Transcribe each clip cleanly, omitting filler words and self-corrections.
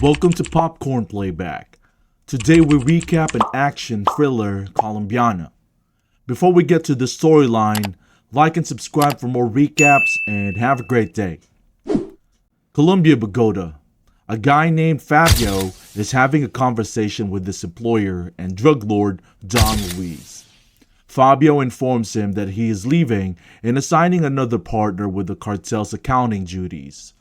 Welcome to Popcorn Playback. Today we recap an action thriller, Colombiana. Before we get to the storyline, like and subscribe for more recaps and have a great day. Colombia, Bogota. A guy named Fabio is having a conversation with his employer and drug lord Don Luis. Fabio informs him that he is leaving and assigning another partner with the cartel's accounting duties.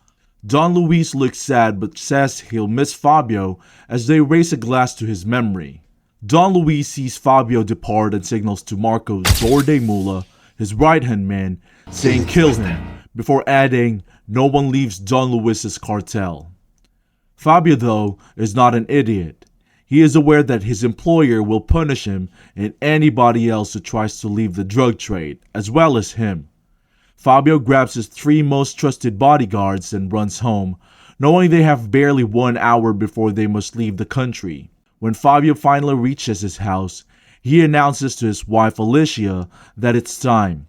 Don Luis looks sad but says he'll miss Fabio as they raise a glass to his memory. Don Luis sees Fabio depart and signals to Marcos Dorde Mula, his right-hand man, saying kill him, before adding, no one leaves Don Luis's cartel. Fabio, though, is not an idiot. He is aware that his employer will punish him and anybody else who tries to leave the drug trade, as well as him. Fabio grabs his three most trusted bodyguards and runs home, knowing they have barely 1 hour before they must leave the country. When Fabio finally reaches his house, he announces to his wife Alicia that it's time.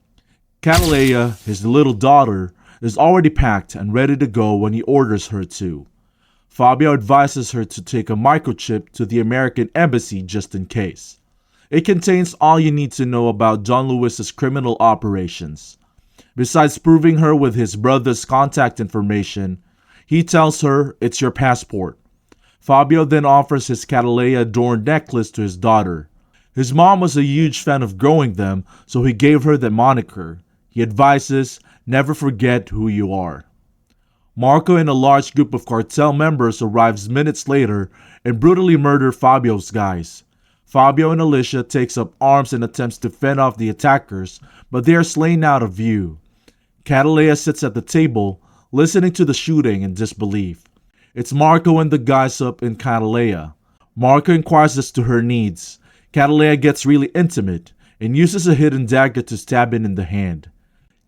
Catalea, his little daughter, is already packed and ready to go when he orders her to. Fabio advises her to take a microchip to the American embassy just in case. It contains all you need to know about Don Luis's criminal operations. Besides proving her with his brother's contact information, he tells her it's your passport. Fabio then offers his Catalea adorned necklace to his daughter. His mom was a huge fan of growing them, so he gave her the moniker. He advises, never forget who you are. Marco and a large group of cartel members arrives minutes later and brutally murder Fabio's guys. Fabio and Alicia takes up arms and attempts to fend off the attackers, but they are slain out of view. Catalea sits at the table, listening to the shooting in disbelief. It's Marco and the guys up in Catalea. Marco inquires as to her needs. Catalea gets really intimate and uses a hidden dagger to stab him in the hand.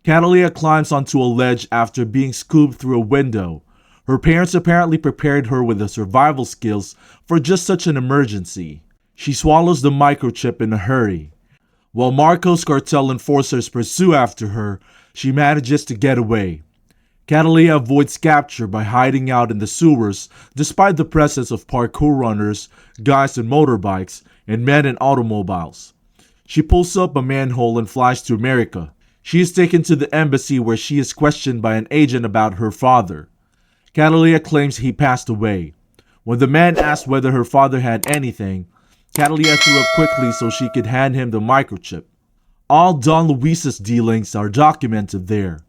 Catalea climbs onto a ledge after being scooped through a window. Her parents apparently prepared her with the survival skills for just such an emergency. She swallows the microchip in a hurry. While Marco's cartel enforcers pursue after her, she manages to get away. Catalea avoids capture by hiding out in the sewers despite the presence of parkour runners, guys in motorbikes, and men in automobiles. She pulls up a manhole and flies to America. She is taken to the embassy where she is questioned by an agent about her father. Catalea claims he passed away. When the man asks whether her father had anything, Catalea threw up quickly so she could hand him the microchip. All Don Luis's dealings are documented there.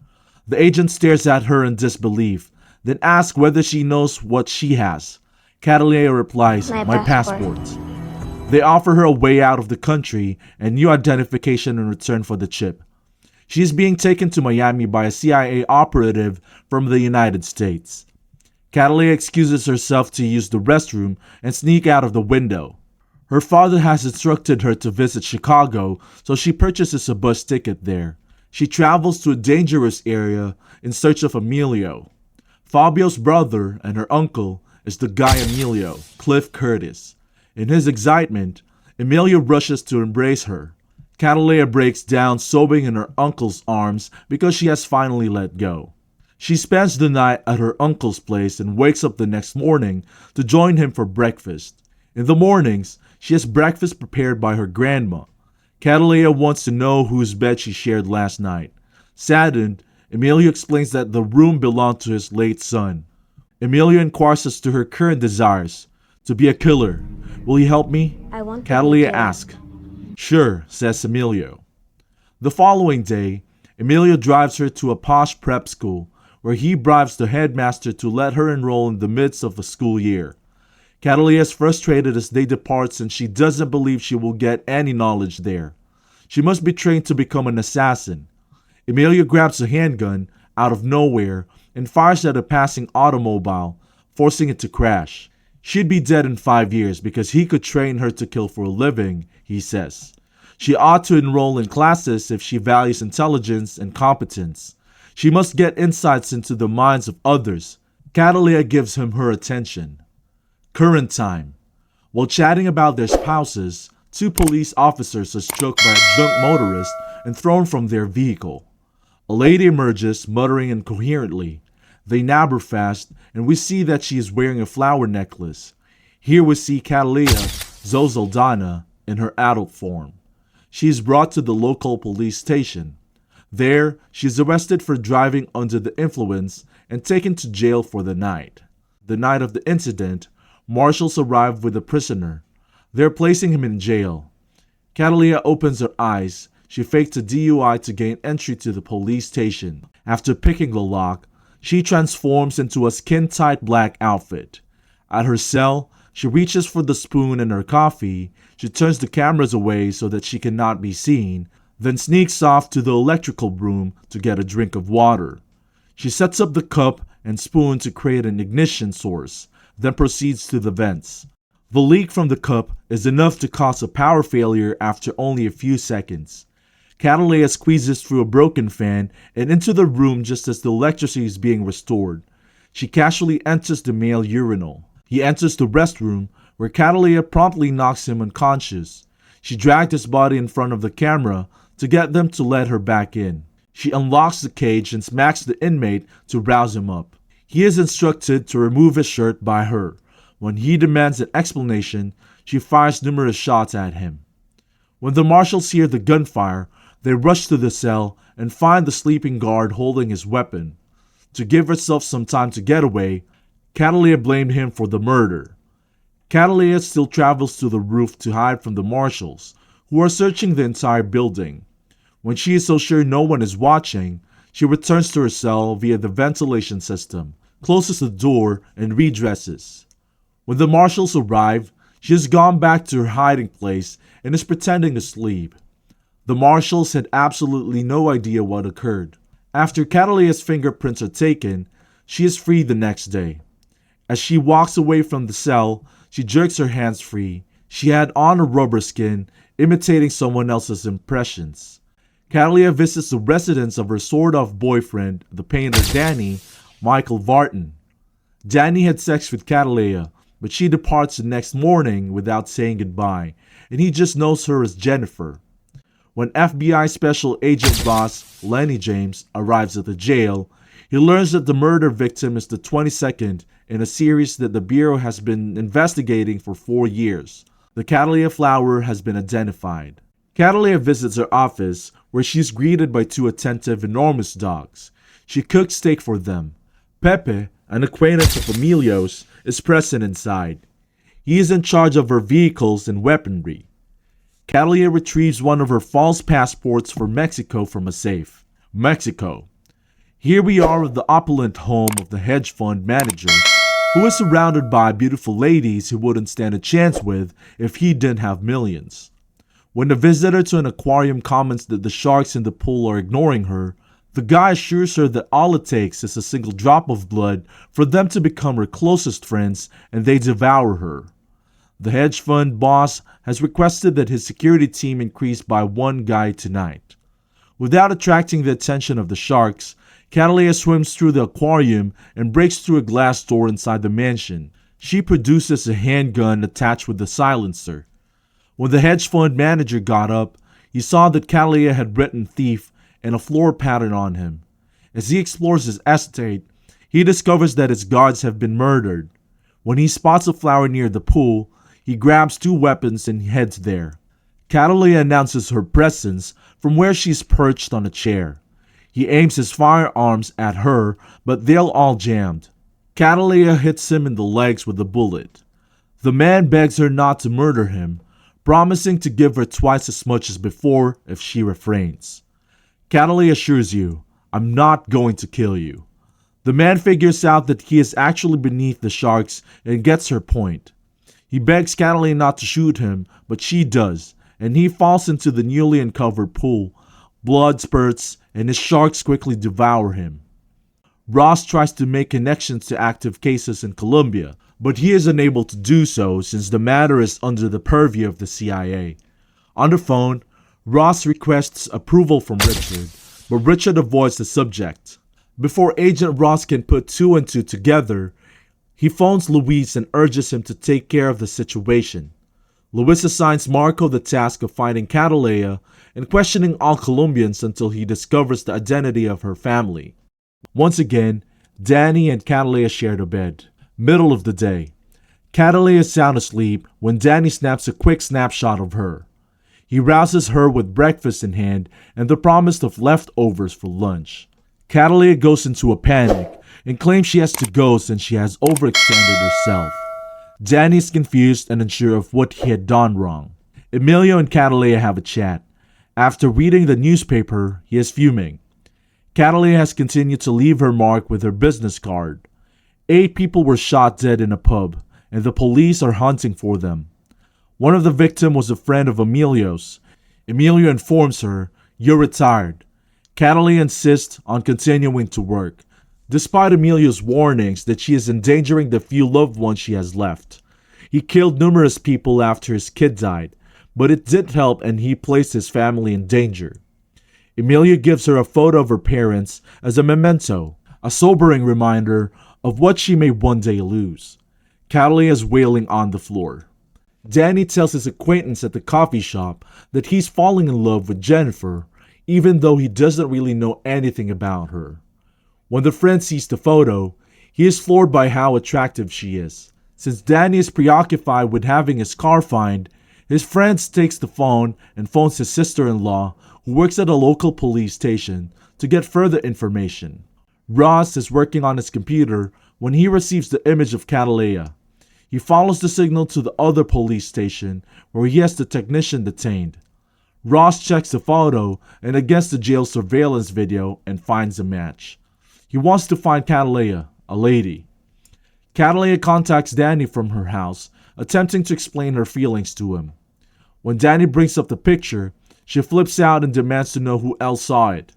The agent stares at her in disbelief, then asks whether she knows what she has. Catalea replies, my passport. They offer her a way out of the country and new identification in return for the chip. She is being taken to Miami by a CIA operative from the United States. Catalea excuses herself to use the restroom and sneak out of the window. Her father has instructed her to visit Chicago, so she purchases a bus ticket there. She travels to a dangerous area in search of Emilio. Fabio's brother and her uncle is the guy Emilio, Cliff Curtis. In his excitement, Emilio rushes to embrace her. Catalea breaks down, sobbing in her uncle's arms because she has finally let go. She spends the night at her uncle's place and wakes up the next morning to join him for breakfast. In the mornings, she has breakfast prepared by her grandma. Catalea wants to know whose bed she shared last night. Saddened, Emilio explains that the room belonged to his late son. Emilio inquires as to her current desires. To be a killer. Will you help me? Catalea asks. Sure, says Emilio. The following day, Emilio drives her to a posh prep school, where he bribes the headmaster to let her enroll in the midst of the school year. Catalea is frustrated as they depart since she doesn't believe she will get any knowledge there. She must be trained to become an assassin. Emilio grabs a handgun out of nowhere and fires at a passing automobile, forcing it to crash. She'd be dead in 5 years because he could train her to kill for a living, he says. She ought to enroll in classes if she values intelligence and competence. She must get insights into the minds of others. Catalea gives him her attention. Current time. While chatting about their spouses, 2 police officers are struck by a drunk motorist and thrown from their vehicle. A lady emerges, muttering incoherently. They nab her fast, and we see that she is wearing a flower necklace. Here we see Catalina Zozaldana in her adult form. She is brought to the local police station. There, she is arrested for driving under the influence and taken to jail for the night. The night of the incident, marshals arrive with the prisoner. They're placing him in jail. Catalina opens her eyes. She faked a DUI to gain entry to the police station. After picking the lock, she transforms into a skin-tight black outfit. At her cell, she reaches for the spoon in her coffee. She turns the cameras away so that she cannot be seen, then sneaks off to the electrical room to get a drink of water. She sets up the cup and spoon to create an ignition source, then proceeds to the vents. The leak from the cup is enough to cause a power failure after only a few seconds. Catalina squeezes through a broken fan and into the room just as the electricity is being restored. She casually enters the male urinal. He enters the restroom, where Catalina promptly knocks him unconscious. She dragged his body in front of the camera to get them to let her back in. She unlocks the cage and smacks the inmate to rouse him up. He is instructed to remove his shirt by her. When he demands an explanation, she fires numerous shots at him. When the marshals hear the gunfire, they rush to the cell and find the sleeping guard holding his weapon. To give herself some time to get away, Catalina blamed him for the murder. Catalina still travels to the roof to hide from the marshals, who are searching the entire building. When she is so sure no one is watching, she returns to her cell via the ventilation system, closes the door, and redresses. When the marshals arrive, she has gone back to her hiding place and is pretending to sleep. The marshals had absolutely no idea what occurred. After Catalina's fingerprints are taken, she is freed the next day. As she walks away from the cell, she jerks her hands free. She had on a rubber skin, imitating someone else's impressions. Catalina visits the residence of her sort-of boyfriend, the painter Danny, Michael Vartan. Danny had sex with Catalina, but she departs the next morning without saying goodbye, and he just knows her as Jennifer. When FBI Special Agent Boss Lenny James arrives at the jail, he learns that the murder victim is the 22nd in a series that the Bureau has been investigating for 4 years. The Catalina flower has been identified. Catalina visits her office, where she is greeted by 2 attentive, enormous dogs. She cooks steak for them. Pepe, an acquaintance of Emilio's, is present inside. He is in charge of her vehicles and weaponry. Catalina retrieves one of her false passports for Mexico from a safe. Mexico. Here we are at the opulent home of the hedge fund manager, who is surrounded by beautiful ladies he wouldn't stand a chance with if he didn't have millions. When the visitor to an aquarium comments that the sharks in the pool are ignoring her, the guy assures her that all it takes is a single drop of blood for them to become her closest friends, and they devour her. The hedge fund boss has requested that his security team increase by 1 guy tonight. Without attracting the attention of the sharks, Catalina swims through the aquarium and breaks through a glass door inside the mansion. She produces a handgun attached with a silencer. When the hedge fund manager got up, he saw that Catalina had written thief and a floor pattern on him. As he explores his estate, he discovers that his guards have been murdered. When he spots a flower near the pool, he grabs 2 weapons and heads there. Catalina announces her presence from where she's perched on a chair. He aims his firearms at her, but they're all jammed. Catalina hits him in the legs with a bullet. The man begs her not to murder him, promising to give her twice as much as before if she refrains. Catalina assures you, "I'm not going to kill you." The man figures out that he is actually beneath the sharks and gets her point. He begs Catalina not to shoot him, but she does, and he falls into the newly uncovered pool. Blood spurts, and his sharks quickly devour him. Ross tries to make connections to active cases in Colombia, but he is unable to do so since the matter is under the purview of the CIA. On the phone, Ross requests approval from Richard, but Richard avoids the subject. Before Agent Ross can put 2 and 2 together, he phones Luis and urges him to take care of the situation. Luis assigns Marco the task of finding Catalina and questioning all Colombians until he discovers the identity of her family. Once again, Danny and Catalea shared a bed. Middle of the day. Catalea is sound asleep when Danny snaps a quick snapshot of her. He rouses her with breakfast in hand and the promise of leftovers for lunch. Catalea goes into a panic and claims she has to go since she has overextended herself. Danny is confused and unsure of what he had done wrong. Emilio and Catalea have a chat. After reading the newspaper, he is fuming. Catalea has continued to leave her mark with her business card. 8 people were shot dead in a pub, and the police are hunting for them. One of the victims was a friend of Emilio's. Emilio informs her, "You're retired." Catalea insists on continuing to work, despite Emilio's warnings that she is endangering the few loved ones she has left. He killed numerous people after his kid died, but it did help and he placed his family in danger. Emilio gives her a photo of her parents as a memento, a sobering reminder of what she may one day lose. Catalea is wailing on the floor. Danny tells his acquaintance at the coffee shop that he's falling in love with Jennifer, even though he doesn't really know anything about her. When the friend sees the photo, he is floored by how attractive she is. Since Danny is preoccupied with having his car fined, his friend takes the phone and phones his sister-in-law, who works at a local police station, to get further information. Ross is working on his computer when he receives the image of Catalea. He follows the signal to the other police station where he has the technician detained. Ross checks the photo and against the jail surveillance video and finds a match. He wants to find Catalea, a lady. Catalea contacts Danny from her house, attempting to explain her feelings to him. When Danny brings up the picture, she flips out and demands to know who else saw it.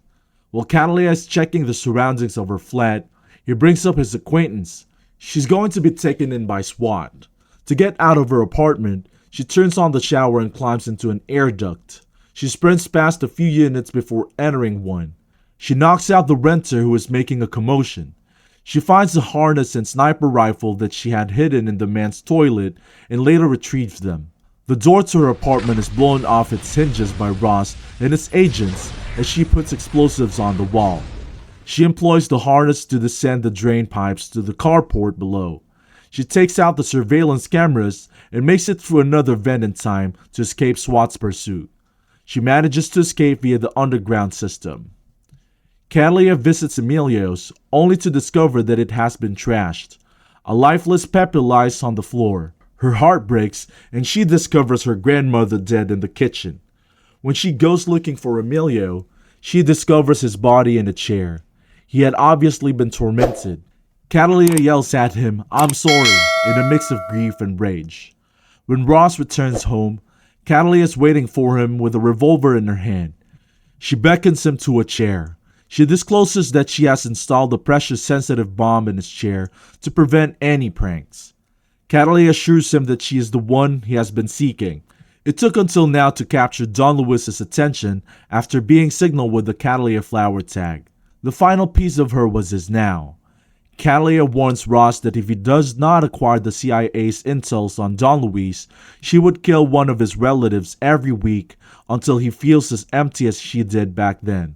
While Catalea is checking the surroundings of her flat, he brings up his acquaintance. She's going to be taken in by SWAT. To get out of her apartment, she turns on the shower and climbs into an air duct. She sprints past a few units before entering one. She knocks out the renter who is making a commotion. She finds the harness and sniper rifle that she had hidden in the man's toilet and later retrieves them. The door to her apartment is blown off its hinges by Ross and his agents as she puts explosives on the wall. She employs the harness to descend the drain pipes to the carport below. She takes out the surveillance cameras and makes it through another vent in time to escape SWAT's pursuit. She manages to escape via the underground system. Catalea visits Emilio's only to discover that it has been trashed. A lifeless Pepe lies on the floor. Her heart breaks and she discovers her grandmother dead in the kitchen. When she goes looking for Emilio, she discovers his body in a chair. He had obviously been tormented. Catalea yells at him, "I'm sorry," in a mix of grief and rage. When Ross returns home, Catalea is waiting for him with a revolver in her hand. She beckons him to a chair. She discloses that she has installed a pressure-sensitive bomb in his chair to prevent any pranks. Catalea assures him that she is the one he has been seeking. It took until now to capture Don Luis's attention after being signaled with the Catalea flower tag. The final piece of her was his now. Catalea warns Ross that if he does not acquire the CIA's intels on Don Luis, she would kill one of his relatives every week until he feels as empty as she did back then.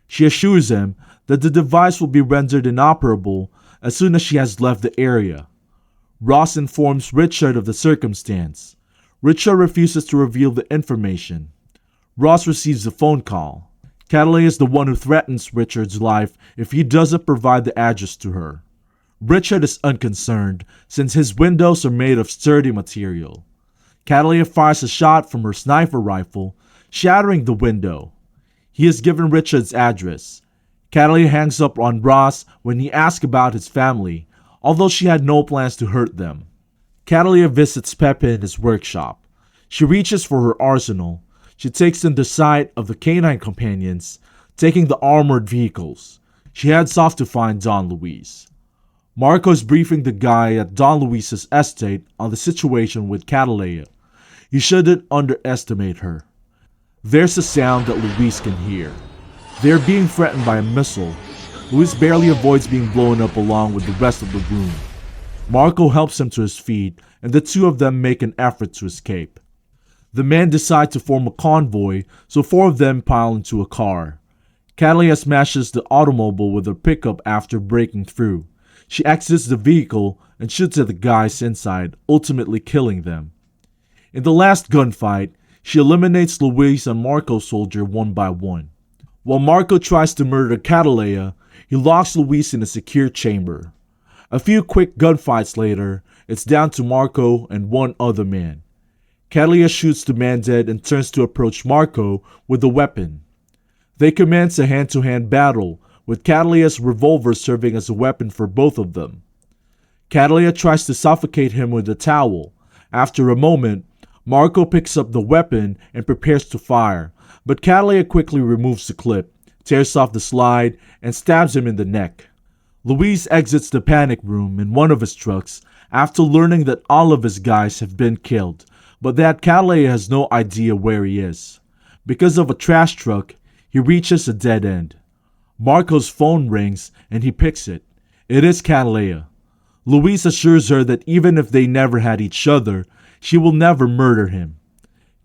She assures him that the device will be rendered inoperable as soon as she has left the area. Ross informs Richard of the circumstance. Richard refuses to reveal the information. Ross receives a phone call. Catalea is the one who threatens Richard's life if he doesn't provide the address to her. Richard is unconcerned since his windows are made of sturdy material. Catalea fires a shot from her sniper rifle, shattering the window. He has given Richard's address. Catalea hangs up on Ross when he asks about his family, although she had no plans to hurt them. Catalea visits Pepe in his workshop. She reaches for her arsenal. She takes in the sight of the canine companions, taking the armored vehicles. She heads off to find Don Luis. Marco is briefing the guy at Don Luis's estate on the situation with Catalea. You shouldn't underestimate her. There's a sound that Luis can hear. They're being threatened by a missile. Luis barely avoids being blown up along with the rest of the room. Marco helps him to his feet, and the two of them make an effort to escape. The men decide to form a convoy, so 4 of them pile into a car. Catalea smashes the automobile with her pickup after breaking through. She exits the vehicle and shoots at the guys inside, ultimately killing them. In the last gunfight, she eliminates Luis and Marco's soldier one by one. While Marco tries to murder Catalea, he locks Luis in a secure chamber. A few quick gunfights later, it's down to Marco and one other man. Catalea shoots the man dead and turns to approach Marco with a weapon. They commence a hand-to-hand battle, with Catalea's revolver serving as a weapon for both of them. Catalea tries to suffocate him with a towel. After a moment, Marco picks up the weapon and prepares to fire, but Catalea quickly removes the clip, tears off the slide, and stabs him in the neck. Luis exits the panic room in one of his trucks after learning that all of his guys have been killed, but that Catalea has no idea where he is. Because of a trash truck, he reaches a dead end. Marco's phone rings and he picks it. It is Catalea. Luis assures her that even if they never had each other, she will never murder him.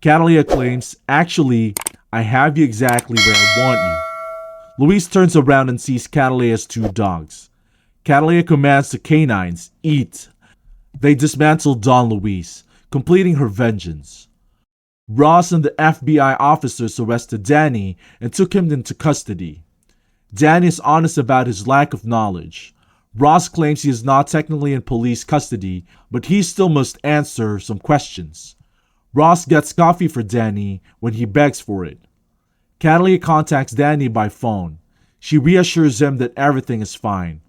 Catalea claims, "Actually, I have you exactly where I want you." Luis turns around and sees Catalea's two dogs. Catalea commands the canines, "Eat." They dismantle Don Luis, completing her vengeance. Ross and the FBI officers arrested Danny and took him into custody. Danny is honest about his lack of knowledge. Ross claims he is not technically in police custody, but he still must answer some questions. Ross gets coffee for Danny when he begs for it. Catalea contacts Danny by phone. She reassures him that everything is fine.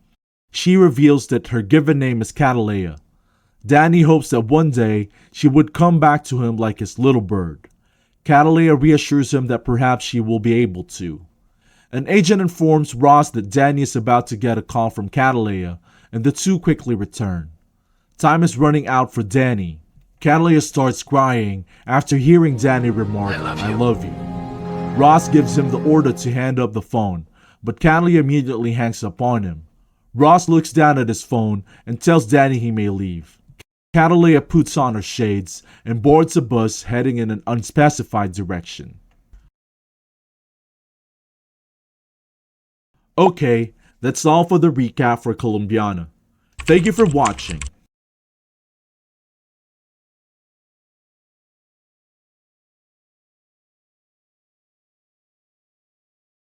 She reveals that her given name is Catalea. Danny hopes that one day she would come back to him like his little bird. Catalea reassures him that perhaps she will be able to. An agent informs Ross that Danny is about to get a call from Catalea, and the two quickly return. Time is running out for Danny. Catalea starts crying after hearing Danny remark, "I love you." Ross gives him the order to hand up the phone, but Catalea immediately hangs up on him. Ross looks down at his phone and tells Danny he may leave. Catalea puts on her shades and boards a bus heading in an unspecified direction. Okay, that's all for the recap for Colombiana. Thank you for watching.